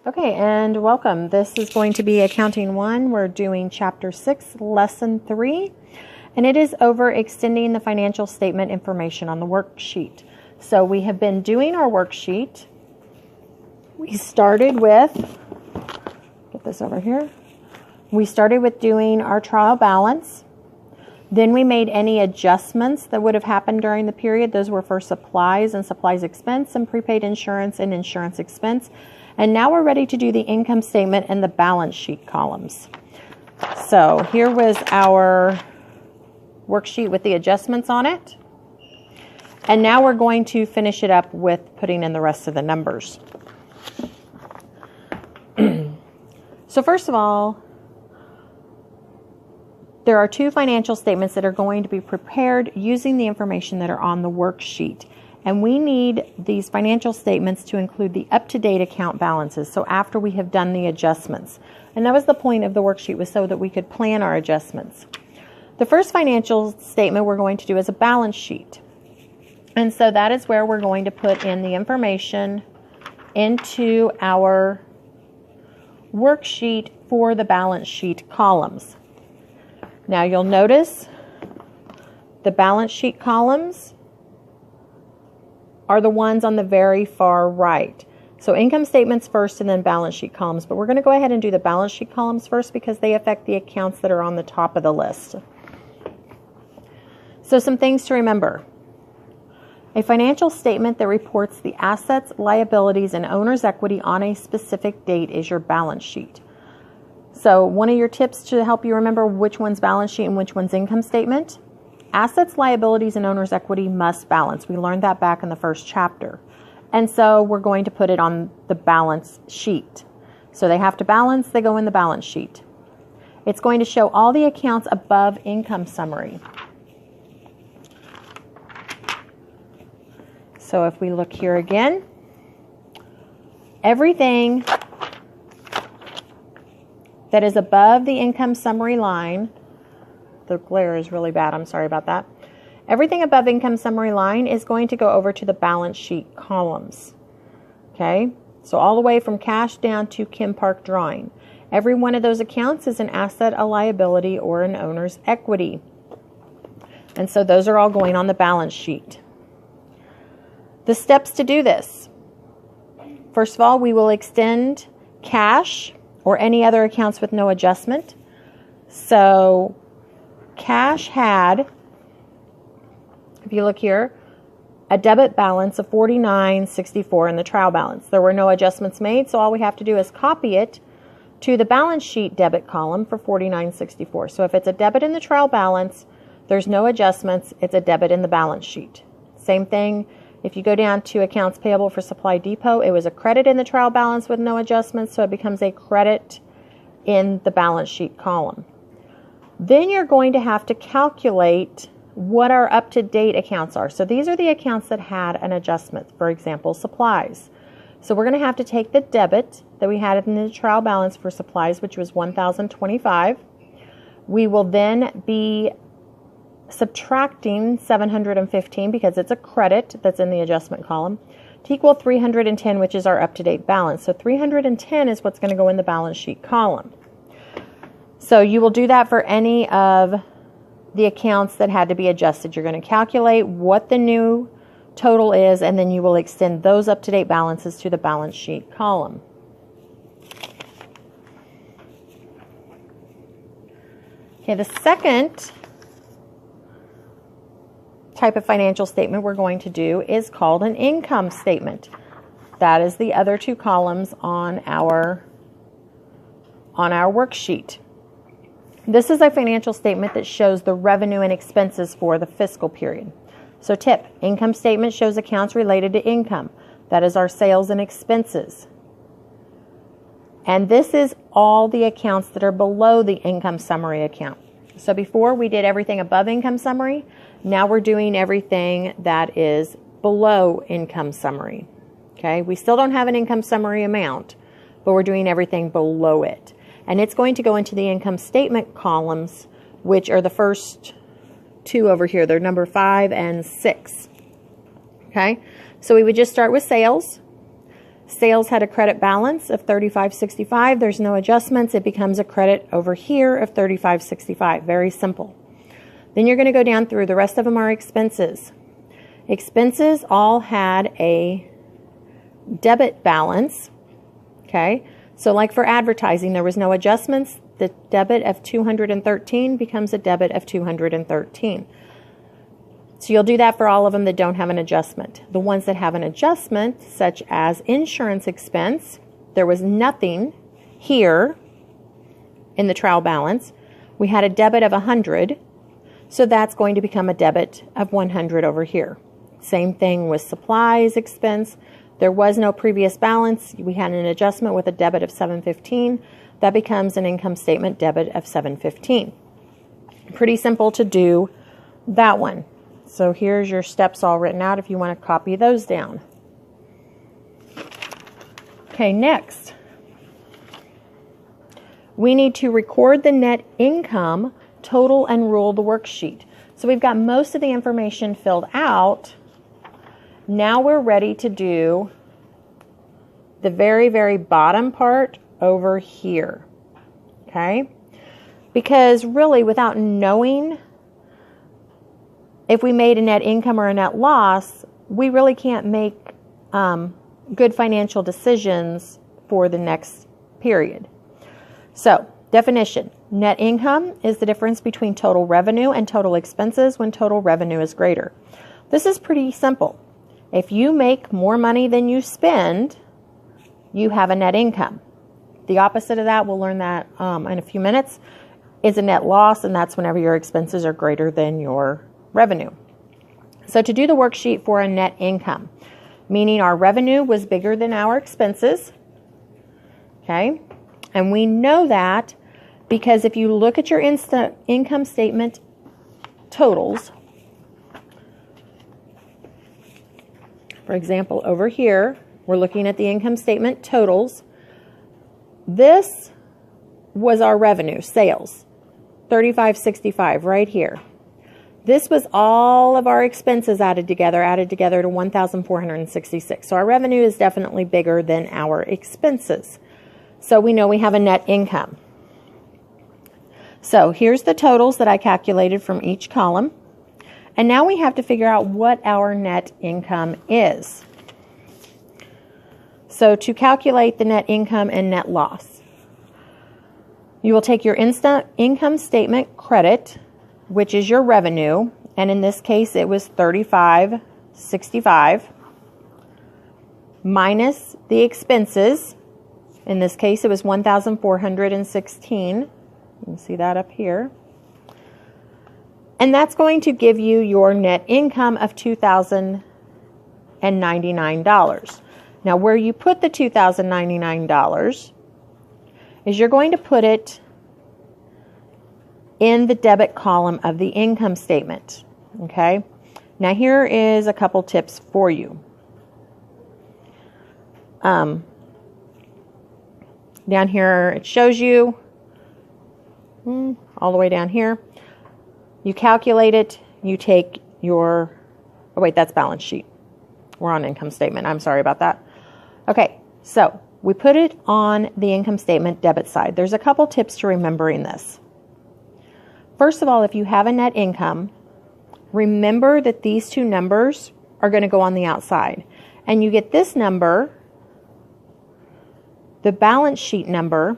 Okay, and welcome. This is going to be Accounting 1. We're doing Chapter 6, Lesson 3, and it is over extending the financial statement information on the worksheet. So we have been doing our worksheet. We started with, get this over here. We started with doing our trial balance. Then we made any adjustments that would have happened during the period. Those were for supplies and supplies expense and prepaid insurance and insurance expense. And now we're ready to do the income statement and the balance sheet columns. So here was our worksheet with the adjustments on it. And now we're going to finish it up with putting in the rest of the numbers. So first of all, there are two financial statements that are going to be prepared using the information that are on the worksheet. And we need these financial statements to include the up-to-date account balances, so after we have done the adjustments. And that was the point of the worksheet, was so that we could plan our adjustments. The first financial statement we're going to do is a balance sheet. And so that is where we're going to put in the information into our worksheet for the balance sheet columns. Now you'll notice the balance sheet columns are the ones on the very far right. So income statements first and then balance sheet columns. But we're going to go ahead and do the balance sheet columns first because they affect the accounts that are on the top of the list. So some things to remember. A financial statement that reports the assets, liabilities, and owner's equity on a specific date is your balance sheet. So one of your tips to help you remember which one's balance sheet and which one's income statement: assets, liabilities, and owner's equity must balance. We learned that back in the first chapter. And so we're going to put it on the balance sheet. So they have to balance, they go in the balance sheet. It's going to show all the accounts above income summary. So if we look here again, everything that is above the income summary line, the glare is really bad, I'm sorry about that. Everything above income summary line is going to go over to the balance sheet columns. Okay, so all the way from cash down to Kim Park drawing. Every one of those accounts is an asset, a liability, or an owner's equity. And so those are all going on the balance sheet. The steps to do this. First of all, we will extend cash or any other accounts with no adjustment. So cash had, if you look here, a debit balance of $49.64 in the trial balance. There were no adjustments made, so all we have to do is copy it to the balance sheet debit column for $49.64. So if it's a debit in the trial balance, there's no adjustments, it's a debit in the balance sheet. Same thing, if you go down to accounts payable for Supply Depot, it was a credit in the trial balance with no adjustments, so it becomes a credit in the balance sheet column. Then you're going to have to calculate what our up-to-date accounts are. So these are the accounts that had an adjustment. For example, supplies. So we're going to have to take the debit that we had in the trial balance for supplies, which was $1,025. We will then be subtracting $715 because it's a credit that's in the adjustment column to equal $310, which is our up-to-date balance. So $310 is what's going to go in the balance sheet column. So you will do that for any of the accounts that had to be adjusted. You're going to calculate what the new total is, and then you will extend those up-to-date balances to the balance sheet column. Okay, the second type of financial statement we're going to do is called an income statement. That is the other two columns on our worksheet. This is a financial statement that shows the revenue and expenses for the fiscal period. So tip, income statement shows accounts related to income. That is our sales and expenses. And this is all the accounts that are below the income summary account. So before we did everything above income summary, now we're doing everything that is below income summary. Okay, we still don't have an income summary amount, but we're doing everything below it. And it's going to go into the income statement columns, which are the first two over here. They're number 5 and 6. Okay, so we would just start with sales. Sales had a credit balance of $35.65. There's no adjustments. It becomes a credit over here of $35.65. Very simple. Then you're going to go down through. The rest of them are expenses. Expenses all had a debit balance. Okay, so like for advertising, there was no adjustments. The debit of $213 becomes a debit of $213. So you'll do that for all of them that don't have an adjustment. The ones that have an adjustment, such as insurance expense, there was nothing here in the trial balance. We had a debit of $100, so that's going to become a debit of $100 over here. Same thing with supplies expense. There was no previous balance. We had an adjustment with a debit of $715. That becomes an income statement debit of $715. Pretty simple to do that one. So here's your steps all written out if you want to copy those down. Okay, next. We need to record the net income, total, and rule the worksheet. So we've got most of the information filled out. Now we're ready to do the very, very bottom part over here. Okay? Because really, without knowing if we made a net income or a net loss, we really can't make good financial decisions for the next period. So, definition. Net income is the difference between total revenue and total expenses when total revenue is greater. This is pretty simple. If you make more money than you spend, you have a net income. The opposite of that, we'll learn that in a few minutes, is a net loss, and that's whenever your expenses are greater than your revenue. So to do the worksheet for a net income, meaning our revenue was bigger than our expenses, okay? And we know that because if you look at your income statement totals, for example, over here, we're looking at the income statement totals. This was our revenue, sales, $35.65 right here. This was all of our expenses added together to $1,466. So our revenue is definitely bigger than our expenses. So we know we have a net income. So here's the totals that I calculated from each column. And now we have to figure out what our net income is. So to calculate the net income and net loss, you will take your income statement credit, which is your revenue, and in this case it was $35.65, minus the expenses. In this case it was $1,416. You can see that up here. And that's going to give you your net income of $2,099. Now where you put the $2,099 is you're going to put it in the debit column of the income statement. Okay? Now here is a couple tips for you. Down here it shows you all the way down here. You calculate it, you take your, oh wait, that's balance sheet. We're on income statement. I'm sorry about that. Okay, so we put it on the income statement debit side. There's a couple tips to remembering this. First of all, if you have a net income, remember that these two numbers are going to go on the outside. And you get this number, the balance sheet number,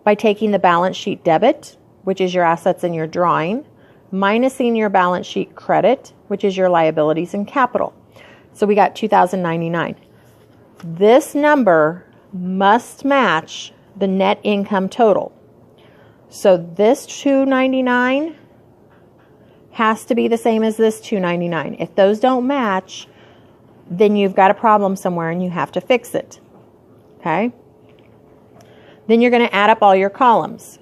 by taking the balance sheet debit, which is your assets in your drawing, minusing your balance sheet credit, which is your liabilities and capital. So we got $2,099. This number must match the net income total. So this $299 has to be the same as this $299. If those don't match, then you've got a problem somewhere and you have to fix it. Okay? Then you're going to add up all your columns.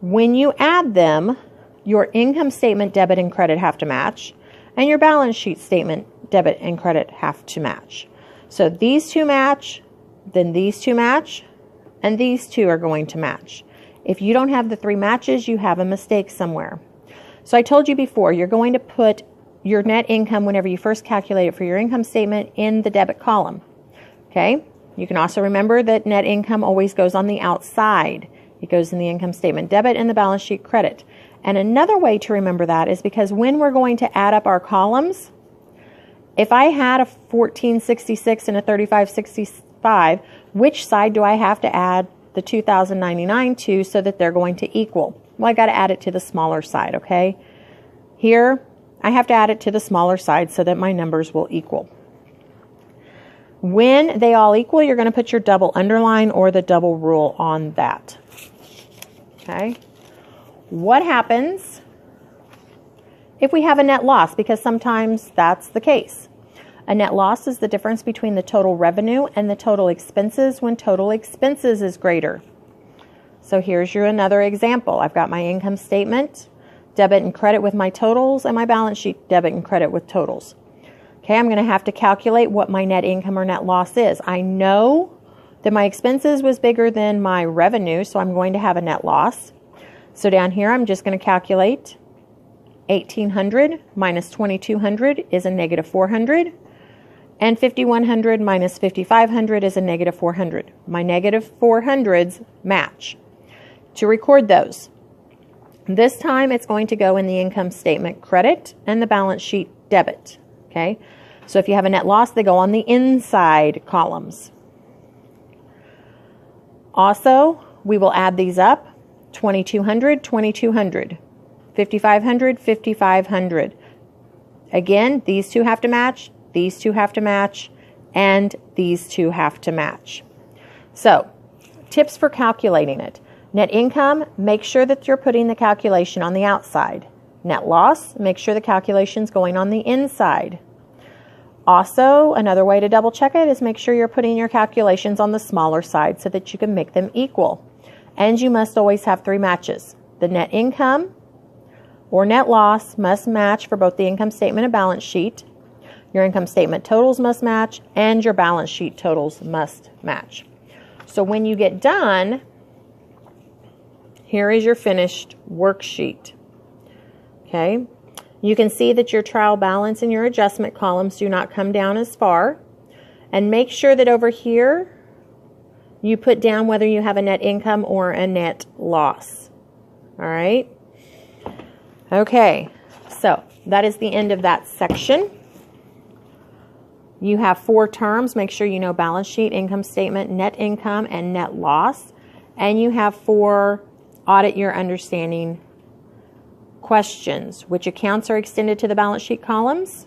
When you add them, your income statement debit and credit have to match, and your balance sheet statement debit and credit have to match. So these two match, then these two match, and these two are going to match. If you don't have the three matches, you have a mistake somewhere. So I told you before, you're going to put your net income whenever you first calculate it for your income statement in the debit column. Okay? You can also remember that net income always goes on the outside. It goes in the income statement debit and the balance sheet credit. And another way to remember that is because when we're going to add up our columns, if I had a 1466 and a 3565, which side do I have to add the 2099 to so that they're going to equal? Well, I got to add it to the smaller side, okay? Here, I have to add it to the smaller side so that my numbers will equal. When they all equal, you're going to put your double underline or the double rule on that. Okay? What happens if we have a net loss? Because sometimes that's the case. A net loss is the difference between the total revenue and the total expenses when total expenses is greater. So here's your another example. I've got my income statement, debit and credit with my totals, and my balance sheet, debit and credit with totals. Okay, I'm going to have to calculate what my net income or net loss is. I know that my expenses was bigger than my revenue, so I'm going to have a net loss. So down here, I'm just going to calculate 1,800 minus 2,200 is a negative 400. And 5,100 minus 5,500 is a negative 400. My negative 400s match. To record those, this time it's going to go in the income statement credit and the balance sheet debit. Okay, so if you have a net loss, they go on the inside columns. Also, we will add these up. 2,200, 2,200. 5,500, 5,500. Again, these two have to match. These two have to match, and these two have to match. So, tips for calculating it. Net income, make sure that you're putting the calculation on the outside. Net loss, make sure the calculation's going on the inside. Also, another way to double check it is make sure you're putting your calculations on the smaller side so that you can make them equal. And you must always have 3 matches. The net income or net loss must match for both the income statement and balance sheet. Your income statement totals must match, and your balance sheet totals must match. So when you get done, here is your finished worksheet. Okay, you can see that your trial balance and your adjustment columns do not come down as far. And make sure that over here, you put down whether you have a net income or a net loss. All right. Okay, so that is the end of that section. You have 4 terms. Make sure you know balance sheet, income statement, net income, and net loss. And you have 4 audit your understanding questions. Which accounts are extended to the balance sheet columns?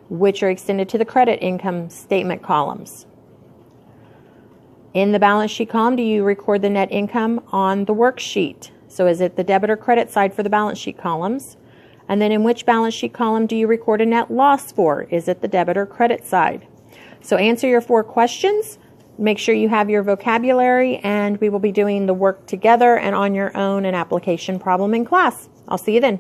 Which are extended to the credit income statement columns? In the balance sheet column, do you record the net income on the worksheet? So is it the debit or credit side for the balance sheet columns? And then in which balance sheet column do you record a net loss for? Is it the debit or credit side? So answer your 4 questions. Make sure you have your vocabulary, and we will be doing the work together and on your own an application problem in class. I'll see you then.